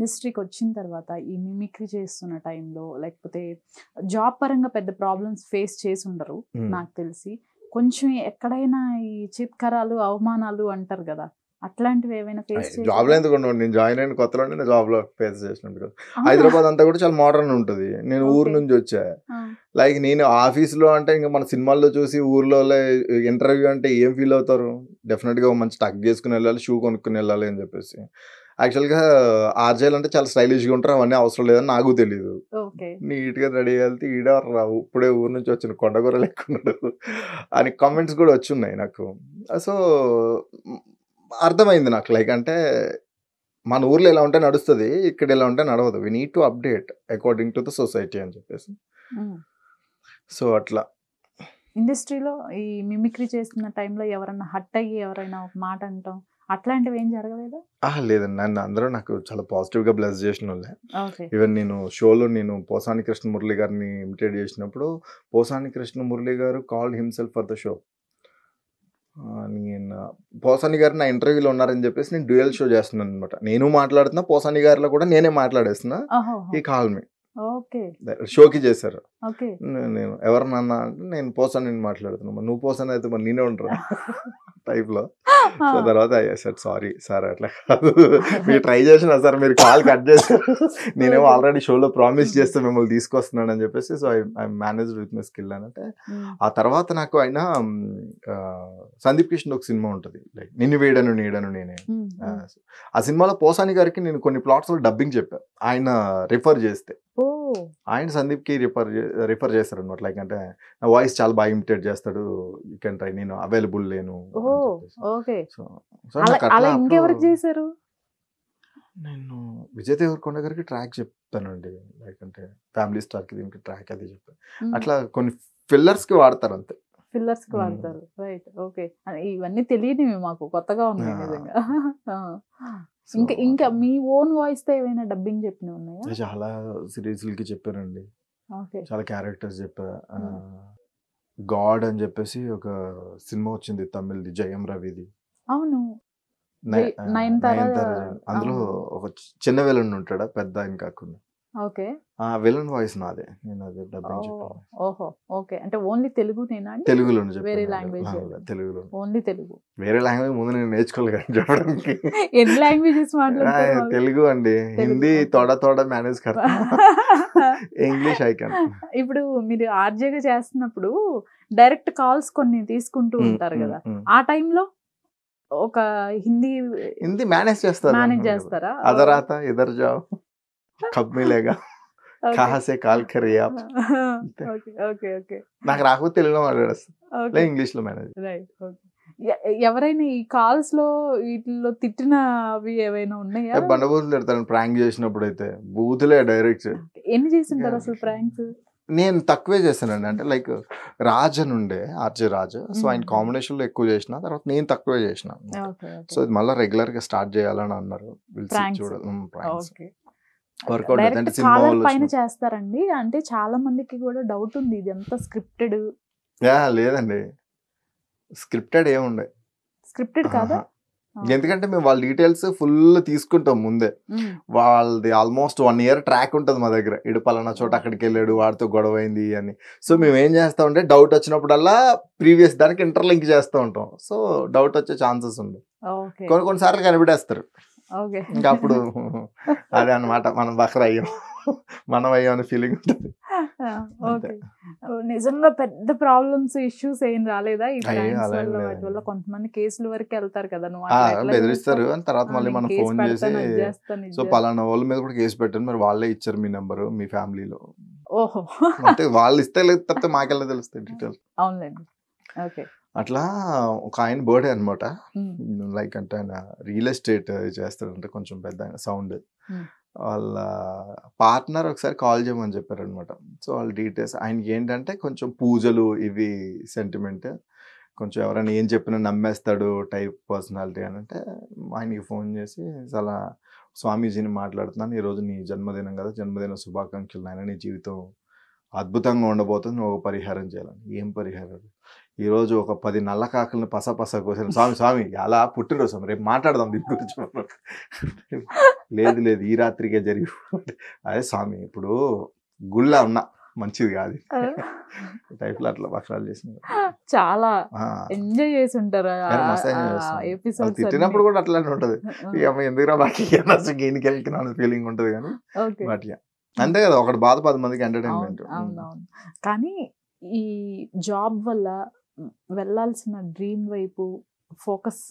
ఇండస్ట్రీకి వచ్చిన తర్వాత ఈ మిమిక్రీ చేస్తున్న టైంలో లేకపోతే జాబ్ పరంగా పెద్ద ప్రాబ్లమ్స్ ఫేస్ చేసి ఉండరు నాకు తెలిసి. కొంచెం ఎక్కడైనా ఈ చిత్కరాలు అవమానాలు అంటారు కదా, అట్లాంటివి ఏమైనా ఫేస్ జాబ్ లో ఎందుకు ఉండవు, నేను జాయిన్ అయిన కొత్తలోనే నేను జాబ్ లో ఫేస్ చేసినప్పుడు. హైదరాబాద్ అంతా కూడా చాలా మోడర్న్ ఉంటుంది. నేను ఊరు నుంచి వచ్చా. లైక్ నేను ఆఫీస్లో అంటే ఇంకా మన సినిమాల్లో చూసి ఊర్లో ఇంటర్వ్యూ అంటే ఏం ఫీల్ అవుతారు, డెఫినెట్గా మంచి టక్ చేసుకుని వెళ్ళాలి, షూ కొనుక్కుని వెళ్ళాలి అని చెప్పేసి. యాక్చువల్గా ఆర్జేలు అంటే చాలా స్టైలిష్గా ఉంటారు, అవన్నీ అవసరం లేదని నాకు తెలియదు. నీట్గా రెడీ వెళ్తే రావు ఇప్పుడే ఊరు నుంచి వచ్చిన కొండగూర లెక్కున్నాడు అని కామెంట్స్ కూడా వచ్చి ఉన్నాయి నాకు. సో అర్థమైంది నాకు, లైక్ అంటే మన ఊర్లో ఎలా ఉంటే నడుస్తుంది, ఇక్కడ ఎలా ఉంటే నడవదు. We need to update according to the society అని చెప్పేసి. సో అట్లా ఇండస్ట్రీలో ఈ మిమిక్రీ చేస్తున్న టైంలో ఎవరైనా హట్ అయ్యి ఎవరైనా ఒక మాట అంటాం అట్లాంటివి ఏం జరగలేదు? లేదండి, నన్ను అందరూ నాకు చాలా పాజిటివ్గా బ్లెస్ చేసిన వాళ్ళే. ఈవెన్ నేను షోలో నేను పోసాని కృష్ణమురళి గారిని ఇమిటేట్ చేసినప్పుడు పోసాని కృష్ణమురళి గారు called himself for the show. నేను పోసాని గారు నా ఇంటర్వ్యూలో ఉన్నారని చెప్పేసి నేను డ్యూయల్ షో చేస్తున్నాను అనమాట. నేను మాట్లాడుతున్నా, పోసాని గారిలో కూడా నేనే మాట్లాడేస్తున్నా. ఈ కాల్ మీ షోకి చేశారు. నేను ఎవరినన్నా అంటే నేను పోసాని మాట్లాడుతున్నా, నువ్వు పోసాని అయితే మరి నేనే ఉంటాను టైప్లో. సో తర్వాత సారీ సార్ అట్లా కాదు, మీరు ట్రై చేసినా సార్, మీరు కాల్ కట్ చేశారు, నేనేమో ఆల్రెడీ షోలో ప్రామిస్ చేస్తే మిమ్మల్ని తీసుకొస్తున్నాను అని చెప్పేసి. So I managed with my skill అంటే. ఆ తర్వాత నాకు అయినా సందీప్ కిషన్ ఒక సినిమా ఉంటుంది, లైక్ నిన్ను వేయడను నీడను నేనే. ఆ సినిమాలో పోసాని గారికి నేను కొన్ని ప్లాట్స్ డబ్బింగ్ చెప్పాను, ఆయన రిఫర్ చేస్తే. ఆయన సందీప్కి రిఫర్ చేస్తారు అనమాట. లైక్ అంటే నా వాయిస్ చాలా బాగా ఇమిటేట్ చేస్తాడు, యూ కెన్ ట్రై, నేను అవైలబుల్ లేను. నేను విజయ్ దేవరకొండ గారికి ట్రాక్ చెప్తానండి, లైక్ అంటే ఫ్యామిలీ స్టార్కి దీనికి ట్రాక్ అది చెప్పాను. అట్లా కొన్ని ఫిల్లర్స్కి వాడతారు అంతే. ఫిల్లర్స్ కి వాడతారు, రైట్. ఓకే, ఇవన్నీ తెలియనివి మాకు, కొత్తగా ఉన్నాయి నిజంగా. ఇంకా మీ ఓన్ వాయిస్ తో ఏమైనా డబ్బింగ్ చెప్పినవి ఉన్నాయా? చాలా సిరీస్లకి చెప్పానండి, చాలా క్యారెక్టర్స్ చెప్పా. గాడ్ అని చెప్పేసి ఒక సినిమా వచ్చింది తమిళ్ది, జయం రవిది. అవును, అందులో ఒక చిన్న విలన్ ఉంటాడా, పెద్ద ఆయన కాకుండా. ఓకే, విలన్ వాయిస్ నాదే, నేను అదే డబ్బింగ్ చెప్పాను. ఓహో, ఓకే. అంటే ఓన్లీ తెలుగునేనా? తెలుగులో, వేరే లాంగ్వేజ్? తెలుగులో. ఓన్లీ తెలుగు. వేరే లాంగ్వేజ్ ముందు నేను నేర్చుకోవాలి కదా చెప్పడానికి. ఎన్ని లాంగ్వేజెస్ మాట్లాడతారు? తెలుగు అండి, హిందీ తోడ తోడ మేనేజ్ కర్, ఇంగ్లీష్ ఐ కెన్. ఇప్పుడు మీరు ఆర్జేగా చేస్తున్నప్పుడు డైరెక్ట్ కాల్స్ కొన్ని తీసుకుంటూ ఉంటారు కదా, ఆ టైంలో ఒక హిందీ మేనేజ్ చేస్తారా? అదరాత ఇదర్ జావ్ కబ్ మిలేగా కహా సే కాల్ కరే ఆప్. నాకు రాకపోతే తెలుగులో మాట్లాడేస్తా, ఇంగ్లీష్ లో మేనేజ్. ఎవరైనా ఈ కాల్స్ లో వీటిల్లో తిట్టినవి ఏవైనా ఉన్నాయా? బండబూతులు తిడతాను ప్రాంక్ చేసినప్పుడు అయితే, బూతులే డైరెక్ట్. ఎన్ని చేసింటారు అసలు ప్రాంక్స్? నేను తక్కువే చేశానండి, అంటే లైక్ రాజ్ అని ఉండే, ఆర్జే రాజ్. సో ఆయన కాంబినేషన్ లో ఎక్కువ చేసిన, తర్వాత నేను తక్కువే చేసిన. సో ఇది మళ్ళీ రెగ్యులర్ గా స్టార్ట్ చేయాలని అన్నారు. పైన చేస్తారండి అంటే చాలా మందికి కూడా డౌట్ ఉంది, ఇది ఎంత స్క్రిప్టెడ్? లేదండి, స్క్రిప్టెడ్ ఏముండే. స్క్రిప్టెడ్ కాదా? ఎందుకంటే మేము వాళ్ళ డీటెయిల్స్ ఫుల్ తీసుకుంటాం ముందే. వాళ్ళది ఆల్మోస్ట్ 1 year ట్రాక్ ఉంటుంది మా దగ్గర, ఇడు పలానా చోట అక్కడికి వెళ్ళాడు, వాడితో గొడవ అయింది అని. సో మేము ఏం చేస్తా ఉంటే డౌట్ వచ్చినప్పుడల్లా ప్రీవియస్ దానికి ఇంటర్లింక్ చేస్తూ ఉంటాం. సో డౌట్ వచ్చే ఛాన్సెస్ ఉంది, కొన్నిసార్లు కనిపెట్టేస్తారు. ఇంకా అప్పుడు అదే అనమాట, మనం బక్ర అయ్యాం, మనం అయ్యాం అనే ఫీలింగ్ ఉంటుంది. నిజంగా పెద్ద ప్రాబ్లమ్స్, ఇష్యూస్ ఏం రాలేదా ఈ ప్రాంక్స్ వల్ల? వాటి వల్ల కొంతమంది కేసుల వరకు వెళ్తారు కదా, బెదిరిస్తారు. తర్వాత మళ్ళీ మనం ఫోన్ చేసి, సో పలానా వాళ్ళ మీద కూడా కేసు పెట్టాను, మరి వాళ్ళే ఇచ్చారు మీ నెంబరు మీ ఫ్యామిలీలో. ఓహో, అంటే వాళ్ళు ఇస్తే లేదు తప్పితే మాకెళ్ళ తెలుస్తాయి డీటెయిల్స్. అవునండి, ఓకే. అట్లా ఒక ఆయన బర్త్డే అనమాట, లైక్ అంటే ఆయన రియల్ ఎస్టేట్ చేస్తాడు, అంటే కొంచెం పెద్ద ఆయన సౌండ్. వాళ్ళ పార్ట్నర్ ఒకసారి కాల్ చేయమని చెప్పారు అనమాట. సో వాళ్ళ డీటెయిల్స్, ఆయనకి ఏంటంటే కొంచెం పూజలు ఇవి సెంటిమెంట్, కొంచెం ఎవరైనా ఏం చెప్పినా నమ్మేస్తాడు టైప్ పర్సనాలిటీ అని. అంటే ఆయనకి ఫోన్ చేసి, చాలా స్వామీజీని మాట్లాడుతున్నాను, ఈరోజు నీ జన్మదినం కదా, జన్మదిన శుభాకాంక్షలు నాయన, నీ జీవితం అద్భుతంగా ఉండబోతుంది, నువ్వు ఒక పరిహారం చేయాలని. ఏం పరిహారం? ఈ రోజు ఒక 10 నల్ల కాకులను పస కోసాను. స్వామి అలా పుట్టినరోజు స్వామి, రేపు మాట్లాడదాం దీని గురించి. లేదు ఈ రాత్రికే జరిగి. అదే స్వామి ఇప్పుడు గుళ్ళ ఉన్నా మంచిది కాదు టైప్లో అట్లా భక్షాలు చేసింది. చాలా ఎంజాయ్ చేసి ఉంటారు ఎపిసోడ్స్. తిట్టినప్పుడు కూడా అట్లానే ఉంటది, ఎందుకురా బాకీ గేనికి వెళ్తున్నాను ఫీలింగ్ ఉంటది. కానీ బట్ అంతే కదా, ఒకటి బాధ 10 మందికి ఎంటర్టైన్మెంట్. అవునవును. కానీ ఈ జాబ్ వల్ల వెళ్ళాల్సిన డ్రీమ్ వైపు ఫోకస్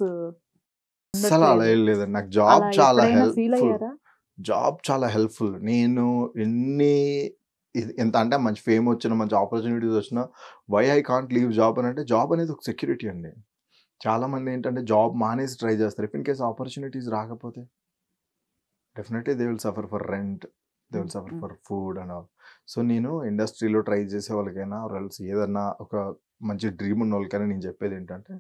అసలు అలా ఏం లేదండి. నాకు జాబ్ చాలా హెల్ప్ఫుల్. నేను ఎంత అంటే మంచి ఫేమ్ వచ్చినా, మంచి ఆపర్చునిటీస్ వచ్చినా, why I can't leave job అని అంటే, జాబ్ అనేది ఒక సెక్యూరిటీ అండి. చాలా మంది ఏంటంటే జాబ్ మానేసి ట్రై చేస్తారు. ఇఫ్ ఇన్ కేస్ ఆపర్చునిటీస్ రాకపోతే definitely they will suffer for rent, they will suffer for food and all. So నేను ఇండస్ట్రీలో ట్రై చేసే వాళ్ళకైనా ఆర్ఎల్స్ ఏదన్నా ఒక మంచి డ్రీమ్ ఉన్న వాళ్ళకైనా నేను చెప్పేది ఏంటంటే,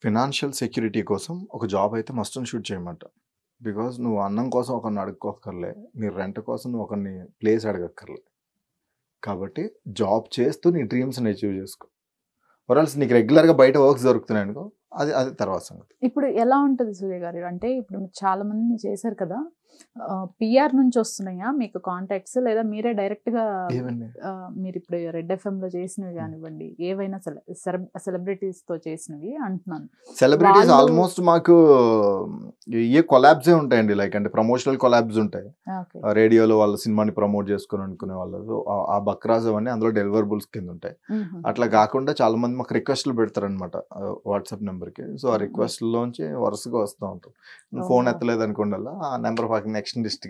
ఫినాన్షియల్ సెక్యూరిటీ కోసం ఒక జాబ్ అయితే మస్ట్ అండ్ షూట్ చేయమంట. బికాజ్ నువ్వు అన్నం కోసం ఒకరిని అడుక్కోక్కర్లే, నీ రెంట్ కోసం నువ్వు ఒకరిని ప్లేస్ అడగక్కర్లే. కాబట్టి జాబ్ చేస్తూ నీ డ్రీమ్స్ని అచీవ్ చేసుకో. ఆర్ఎల్స్ నీకు రెగ్యులర్గా బయట వర్క్స్ దొరుకుతున్నాయి అనుకో, అది తర్వాత సంగతి. ఇప్పుడు ఎలా ఉంటుంది సూర్య గారు అంటే, ఇప్పుడు చాలా మంది చేశారు కదా, పిఆర్ నుంచి వస్తున్నాయా మీకు కాంటాక్ట్స్, లేదా మీరే డైరెక్ట్ గా మీరు ఇప్పుడు రెడ్ ఎఫ్ఎం లో చేసినవి కానివ్వండి, ఏవైనా సెలబ్రిటీస్ తో చేసినవి అంటున్నాను. సెలబ్రిటీస్ ఆల్మోస్ట్ మాకు ఏ కొలాబ్సే ఉంటాయండి, లైక్ అంటే ప్రమోషనల్ కొలాబ్స్ ఉంటాయి. రేడియోలో వాళ్ళ సినిమాని ప్రమోట్ చేసుకుని అనుకునే వాళ్ళు ఆ బక్రాజ్ అవన్నీ అందులో డెలివరబుల్స్ కింద ఉంటాయి. అట్లా కాకుండా చాలా మంది మాకు రిక్వెస్ట్లు పెడతారు అనమాట వాట్సాప్ నెంబర్ కి. సో ఆ రిక్వెస్ట్ లోంచి వరుసగా వస్తూ ఉంటాం. ఫోన్ ఎత్తలేదు అనుకోండి, ఆ నెంబర్ నెక్స్ట్ లిస్ట్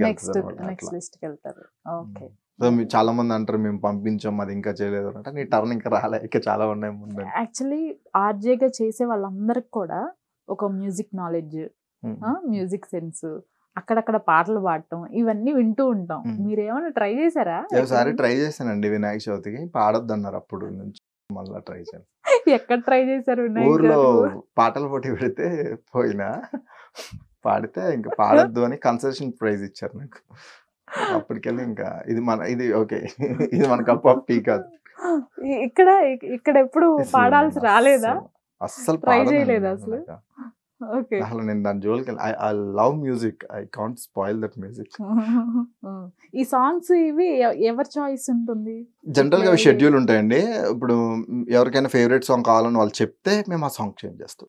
వెళ్తారు. ఓకే. సో చాలా మంది అంటారు మేము పంపించాం అది ఇంకా చేయలేదు అంటే, నీ టర్న్ ఇంకా రాలే, ఇంకా చాలా ఉన్నాయి ముందు. యాక్చువల్లీ ఆర్జేగా చేసే వాళ్ళందరికి కూడా ఒక మ్యూజిక్ నాలెడ్జ్, మ్యూజిక్ సెన్స్, అక్కడక్కడ పాటలు పాడటం, ఇవన్నీ వింటూ ఉంటాం. మీరేమైనా ట్రై చేశారా? ఒకసారి ట్రై చేశానండి, వినాయక చవితికి పాడొద్దు అన్నారు, అప్పుడు నుంచి మళ్ళీ ట్రై చేశాను. ఎక్కడ ట్రై చేశారు? ఊర్లో పాటల పోటీ పెడితే పోయినా, పాడితే ఇంకా పాడొద్దు అని కన్సెషన్ ప్రైజ్ ఇచ్చారు నాకు. అప్పటికెళ్ళి ఇంకా ఇది ఓకే, ఇది మన కప్ ఆఫ్ టీ కాదు. ఇక్కడ ఎప్పుడు పాడాల్సి రాలేదా? అస్సలు ట్రై చేయలేదు అసలు. అసలు నేను దాని జోలికి I love music, I can't spoil that music. ఈ సాంగ్స్ ఇవి ఎవరి చాయిస్ ఉంటుంది? జనరల్ గా షెడ్యూల్ ఉంటాయండి. ఇప్పుడు ఎవరికైనా ఫేవరెట్ సాంగ్ కావాలని వాళ్ళు చెప్తే మేము ఆ సాంగ్ చేంజ్ చేస్తాం.